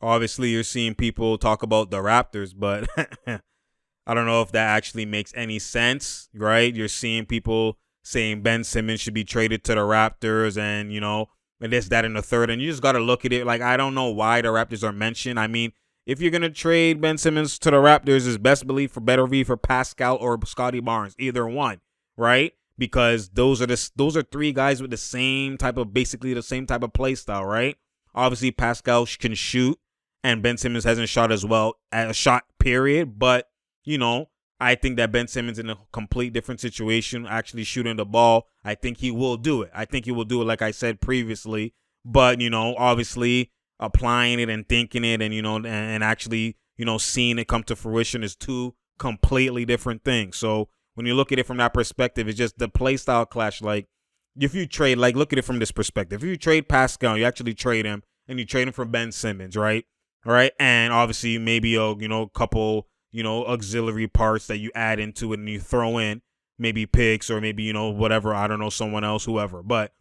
Obviously, you're seeing people talk about the Raptors, but I don't know if that actually makes any sense, right? You're seeing people saying Ben Simmons should be traded to the Raptors and, and this, that, and the third. And you just got to look at it like, I don't know why the Raptors are mentioned. I mean, if you're going to trade Ben Simmons to the Raptors, it's best believe for better be for Pascal or Scotty Barnes, either one, right? Because those are three guys with basically the same type of play style, right? Obviously, Pascal can shoot, and Ben Simmons hasn't shot as well at a shot period, but you know, I think that Ben Simmons in a complete different situation, actually shooting the ball. I think he will do it. I think he will do it, like I said previously. But obviously applying it and thinking it, and and actually seeing it come to fruition is two completely different things. So when you look at it from that perspective, it's just the play style clash. Like if you trade, like look at it from this perspective. If you trade Pascal, you actually trade him, and you trade him for Ben Simmons, right? All right, and obviously maybe a couple auxiliary parts that you add into it, and you throw in maybe picks or maybe, whatever, I don't know, someone else, whoever. But,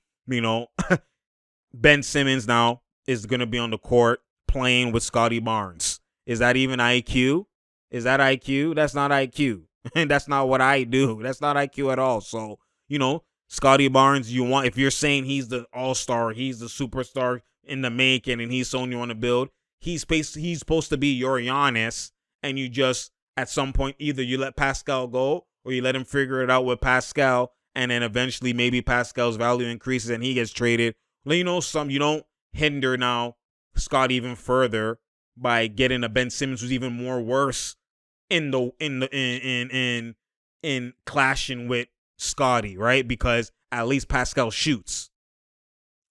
Ben Simmons now is going to be on the court playing with Scotty Barnes. Is that even IQ? Is that IQ? That's not IQ. And that's not what I do. That's not IQ at all. So, Scotty Barnes, if you're saying he's the all-star, he's the superstar in the making, and he's someone you want to build, he's supposed to be your Giannis. And you just, at some point, either you let Pascal go or you let him figure it out with Pascal, and then eventually maybe Pascal's value increases and he gets traded. You don't hinder now Scott even further by getting a Ben Simmons who's even more worse in clashing with Scotty, right? Because at least Pascal shoots.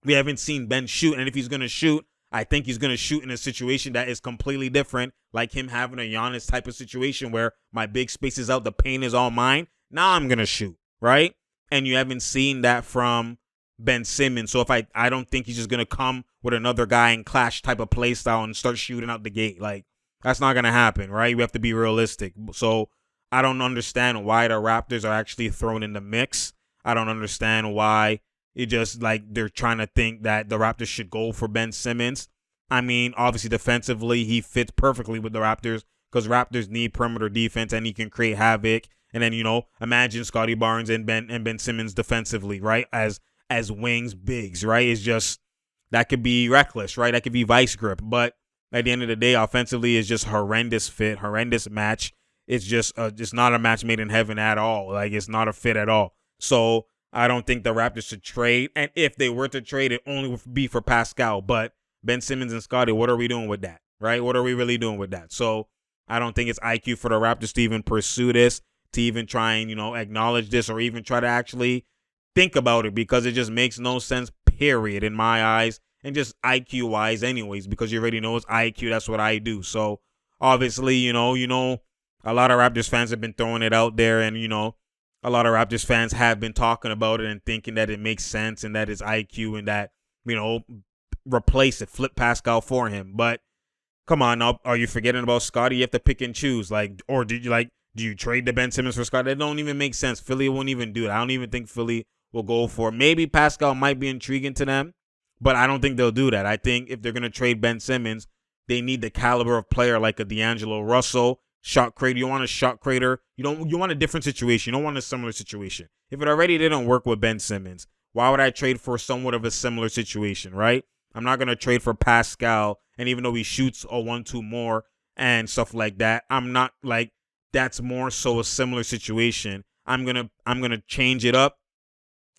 We haven't seen Ben shoot, and if he's gonna shoot, I think he's going to shoot in a situation that is completely different, like him having a Giannis type of situation where my big space is out, the paint is all mine. Now I'm going to shoot, right? And you haven't seen that from Ben Simmons. So if I don't think he's just going to come with another guy and clash type of play style and start shooting out the gate. Like, that's not going to happen, right? We have to be realistic. So I don't understand why the Raptors are actually thrown in the mix. I don't understand why it just like they're trying to think that the Raptors should go for Ben Simmons. I mean, obviously defensively, he fits perfectly with the Raptors because Raptors need perimeter defense and he can create havoc. And then, imagine Scotty Barnes and Ben Simmons defensively, right? As wings, bigs, right? It's just, that could be reckless, right? That could be vice grip. But at the end of the day, offensively, it's just horrendous fit, horrendous match. It's just it's not a match made in heaven at all. Like, it's not a fit at all. So I don't think the Raptors should trade. And if they were to trade, it only would be for Pascal. But Ben Simmons and Scotty, what are we doing with that? Right? What are we really doing with that? So I don't think it's IQ for the Raptors to even pursue this, to even try and, acknowledge this, or even try to actually think about it, because it just makes no sense, period, in my eyes. And just IQ-wise anyways, because you already know it's IQ. That's what I do. So obviously, a lot of Raptors fans have been throwing it out there, and, a lot of Raptors fans have been talking about it and thinking that it makes sense and that it's IQ and that, replace it, flip Pascal for him. But come on, now, are you forgetting about Scotty? You have to pick and choose. Or do you trade the Ben Simmons for Scotty? That don't even make sense. Philly won't even do it. I don't even think Philly will go for it. Maybe Pascal might be intriguing to them, but I don't think they'll do that. I think if they're going to trade Ben Simmons, they need the caliber of player like a D'Angelo Russell, shot creator. You want a shot creator. You want a different situation. You don't want a similar situation. If it already didn't work with Ben Simmons, why would I trade for somewhat of a similar situation, right? I'm not going to trade for Pascal, and even though he shoots a 1-2 more and stuff like that, I'm not like, that's more so a similar situation. I'm going to change it up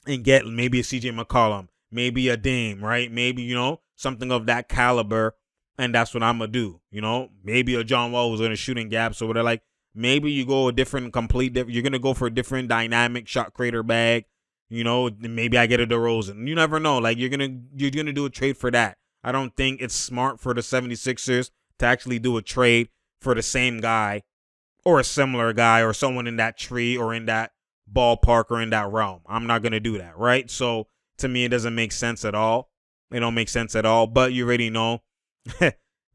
and get maybe a CJ McCollum, maybe a Dame, right? Maybe, something of that caliber. And that's what I'm going to do. Maybe a John Wall who's going to shoot in gaps or whatever. Like, maybe you go you're going to go for a different dynamic shot creator bag. Maybe I get a DeRozan. You never know. Like, you're going to do a trade for that. I don't think it's smart for the 76ers to actually do a trade for the same guy or a similar guy or someone in that tree or in that ballpark or in that realm. I'm not going to do that, right? So, to me, it doesn't make sense at all. It don't make sense at all. But you already know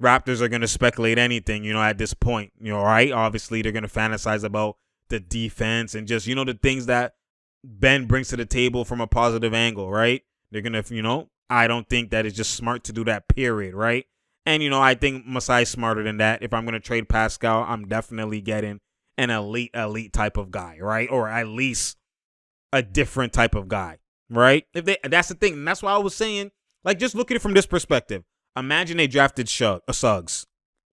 Raptors are going to speculate anything, at this point, right? Obviously, they're going to fantasize about the defense and just, the things that Ben brings to the table from a positive angle, right? They're going to, I don't think that it's just smart to do that, period, right? And, I think Masai's smarter than that. If I'm going to trade Pascal, I'm definitely getting an elite type of guy, right? Or at least a different type of guy, right? That's the thing. And that's why I was saying, like, just look at it from this perspective. Imagine they drafted Suggs,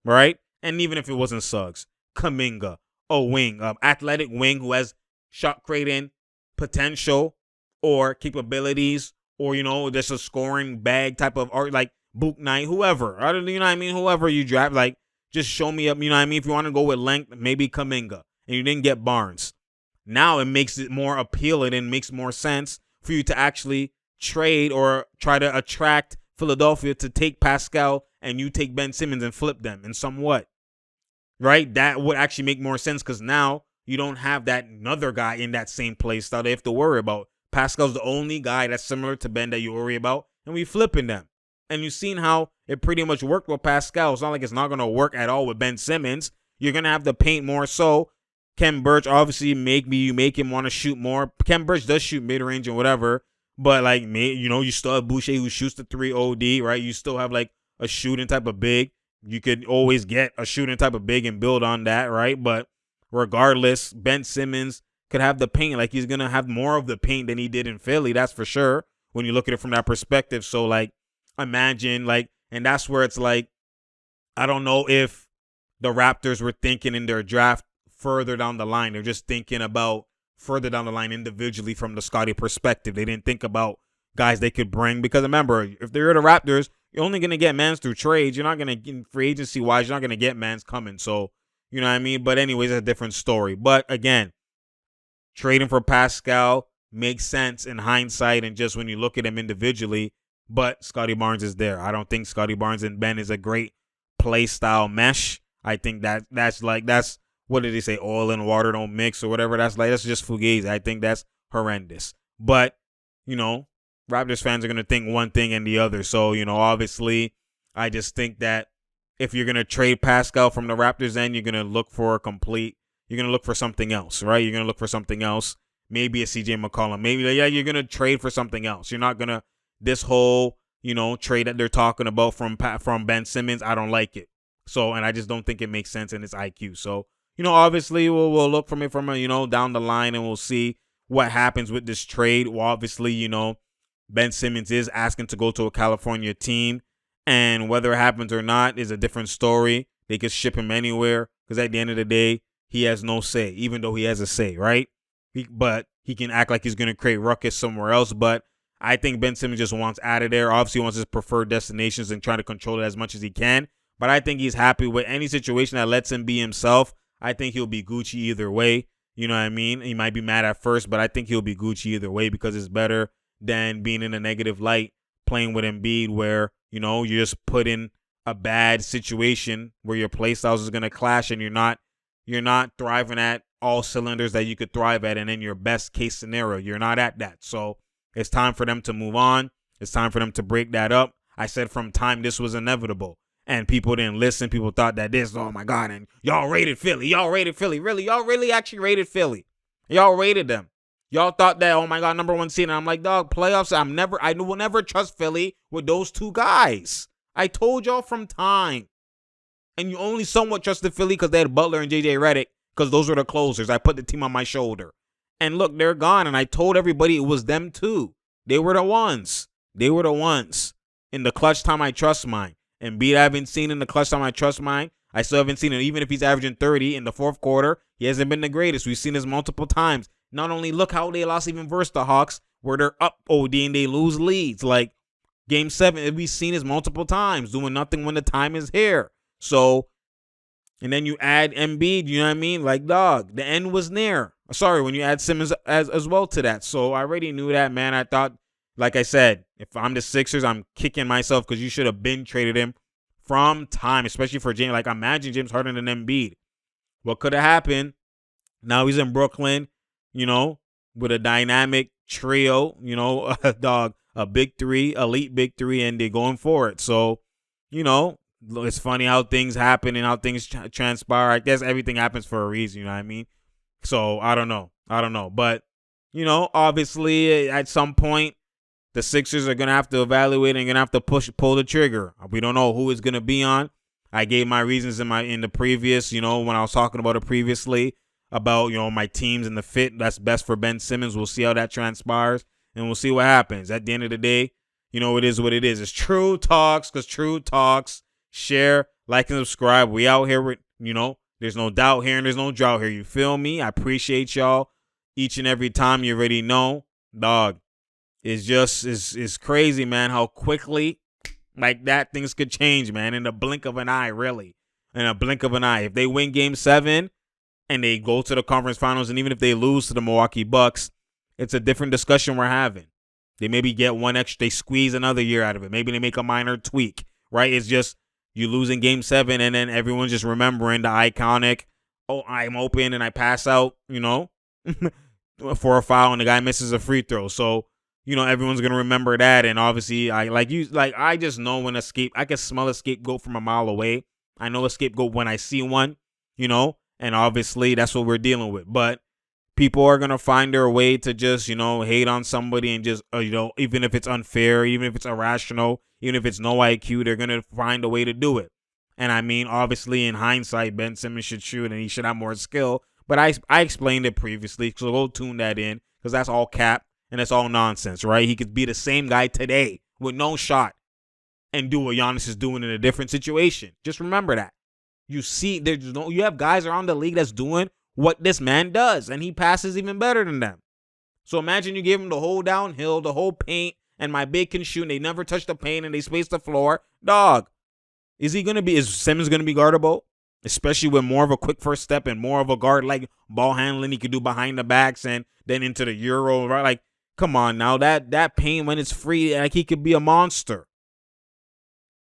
right? And even if it wasn't Suggs, Kuminga, a wing, athletic wing who has shot creating potential or capabilities, or, just a scoring bag type of art, like Book Knight, whoever. You know what I mean? Whoever you draft, like, just show me up, you know what I mean? If you want to go with length, maybe Kuminga, and you didn't get Barnes. Now it makes it more appealing and makes more sense for you to actually trade or try to attract Philadelphia to take Pascal and you take Ben Simmons and flip them in somewhat, right? That would actually make more sense because now you don't have that another guy in that same place that they have to worry about. Pascal's the only guy that's similar to Ben that you worry about, and we flipping them. And you've seen how it pretty much worked with Pascal. It's not like it's not going to work at all with Ben Simmons. You're going to have to paint more so. Ken Birch, obviously, you make him want to shoot more. Ken Birch does shoot mid-range and whatever, but, like, you still have Boucher who shoots the 3 OD, right? You still have, like, a shooting type of big. You could always get a shooting type of big and build on that, right? But regardless, Ben Simmons could have the paint. Like, he's going to have more of the paint than he did in Philly, that's for sure, when you look at it from that perspective. So, like, imagine, like, and that's where it's like, I don't know if the Raptors were thinking in their draft further down the line. They're just thinking about further down the line individually from the Scotty perspective. They didn't think about guys they could bring, because remember, if they're the Raptors, you're only going to get mans through trades. You're not going to, free agency wise, you're not going to get mans coming. So, you know what I mean? But anyways, it's a different story. But again, trading for Pascal makes sense in hindsight and just when you look at him individually, but Scotty Barnes is there. I don't think Scotty Barnes and Ben is a great play style mesh. I think that's what did they say? Oil and water don't mix or whatever. That's just fugazi. I think that's horrendous. But, Raptors fans are going to think one thing and the other. So, obviously, I just think that if you're going to trade Pascal from the Raptors end, you're going to look for something else, right? You're going to look for something else. Maybe a CJ McCollum. Maybe, you're going to trade for something else. You're not going to, this whole, trade that they're talking about from Ben Simmons, I don't like it. So, and I just don't think it makes sense in its IQ. So, obviously we'll look from it down the line, and we'll see what happens with this trade. Well, obviously, Ben Simmons is asking to go to a California team, and whether it happens or not is a different story. They could ship him anywhere because at the end of the day, he has no say, even though he has a say, right? But he can act like he's going to create ruckus somewhere else. But I think Ben Simmons just wants out of there. Obviously, he wants his preferred destinations and trying to control it as much as he can. But I think he's happy with any situation that lets him be himself. I think he'll be Gucci either way. You know what I mean? He might be mad at first, but I think he'll be Gucci either way because it's better than being in a negative light playing with Embiid where, you're just put in a bad situation where your play styles is going to clash and you're not thriving at all cylinders that you could thrive at, and in your best case scenario, you're not at that. So it's time for them to move on. It's time for them to break that up. I said from time this was inevitable. And people didn't listen. People thought that oh my God, and y'all rated Philly. Really? Y'all really actually rated Philly. Y'all rated them. Y'all thought that, oh my God, number one seed. And I'm like, dog, playoffs, I will never trust Philly with those two guys. I told y'all from time. And you only somewhat trusted Philly because they had Butler and JJ Redick, because those were the closers. I put the team on my shoulder. And look, they're gone. And I told everybody it was them too. They were the ones. In the clutch time, I trust mine. Embiid, I haven't seen in the clutch time, I trust mine. I still haven't seen it. Even if he's averaging 30 in the fourth quarter, he hasn't been the greatest. We've seen this multiple times. Not only look how they lost even versus the Hawks, where they're up OD and they lose leads. Like Game 7, we've seen this multiple times, doing nothing when the time is here. So, and then you add Embiid, you know what I mean? Like, dog, the end was near. Sorry, when you add Simmons as well to that. So I already knew that, man. I thought, like I said, if I'm the Sixers, I'm kicking myself because you should have been traded him from time, especially for James. Like, imagine James Harden and Embiid. What could have happened? Now he's in Brooklyn, with a dynamic trio, dog, a big three, elite big three, and they're going for it. So, it's funny how things happen and how things transpire. I guess everything happens for a reason, you know what I mean? So, I don't know. But, obviously at some point, the Sixers are gonna have to evaluate and gonna have to pull the trigger. We don't know who it's gonna be on. I gave my reasons in the previous, when I was talking about it previously about, my teams and the fit that's best for Ben Simmons. We'll see how that transpires and we'll see what happens. At the end of the day, it is what it is. It's True Talks, because True Talks. Share, like, and subscribe. We out here with, there's no doubt here and there's no drought here. You feel me? I appreciate y'all each and every time. You already know, dog. It's just, it's crazy, man, how quickly like that things could change, man, in the blink of an eye, really. In a blink of an eye. If they win Game 7 and they go to the conference finals, and even if they lose to the Milwaukee Bucks, it's a different discussion we're having. They maybe get one extra, they squeeze another year out of it. Maybe they make a minor tweak, right? It's just you lose in Game 7 and then everyone's just remembering the iconic, oh, I'm open and I pass out, for a foul and the guy misses a free throw. So, everyone's going to remember that. And obviously, I just know when I can smell a scapegoat from a mile away. I know a scapegoat when I see one, and obviously that's what we're dealing with. But people are going to find their way to just, hate on somebody and just, even if it's unfair, even if it's irrational, even if it's no IQ, they're going to find a way to do it. And I mean, obviously, in hindsight, Ben Simmons should shoot and he should have more skill. But I explained it previously, so go tune that in, because that's all cap and that's all nonsense, right? He could be the same guy today with no shot and do what Giannis is doing in a different situation. Just remember that. You have guys around the league that's doing what this man does, and he passes even better than them. So imagine you give him the whole downhill, the whole paint, and my big can shoot, and they never touch the paint, and they space the floor. Dog, is Simmons going to be guardable? Especially with more of a quick first step and more of a guard like ball handling he could do behind the backs and then into the Euro, right? Like, come on now, that paint when it's free, like he could be a monster.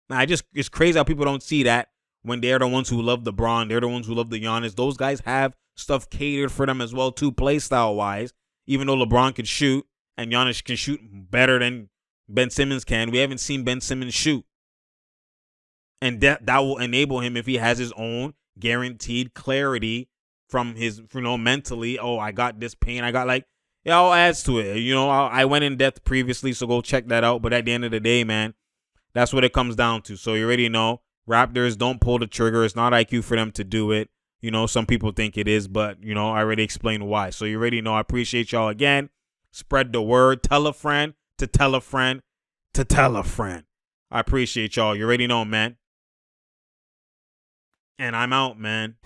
Now, it's crazy how people don't see that when they're the ones who love LeBron, they're the ones who love the Giannis. Those guys have stuff catered for them as well too, play style wise. Even though LeBron can shoot and Giannis can shoot better than Ben Simmons can, we haven't seen Ben Simmons shoot. And that will enable him, if he has his own guaranteed clarity from his, mentally. Oh, I got this pain. I got it all adds to it. I went in depth previously, so go check that out. But at the end of the day, man, that's what it comes down to. So you already know, Raptors don't pull the trigger. It's not IQ for them to do it. Some people think it is, but, I already explained why. So you already know. I appreciate y'all again. Spread the word. Tell a friend to tell a friend to tell a friend. I appreciate y'all. You already know, man. And I'm out, man.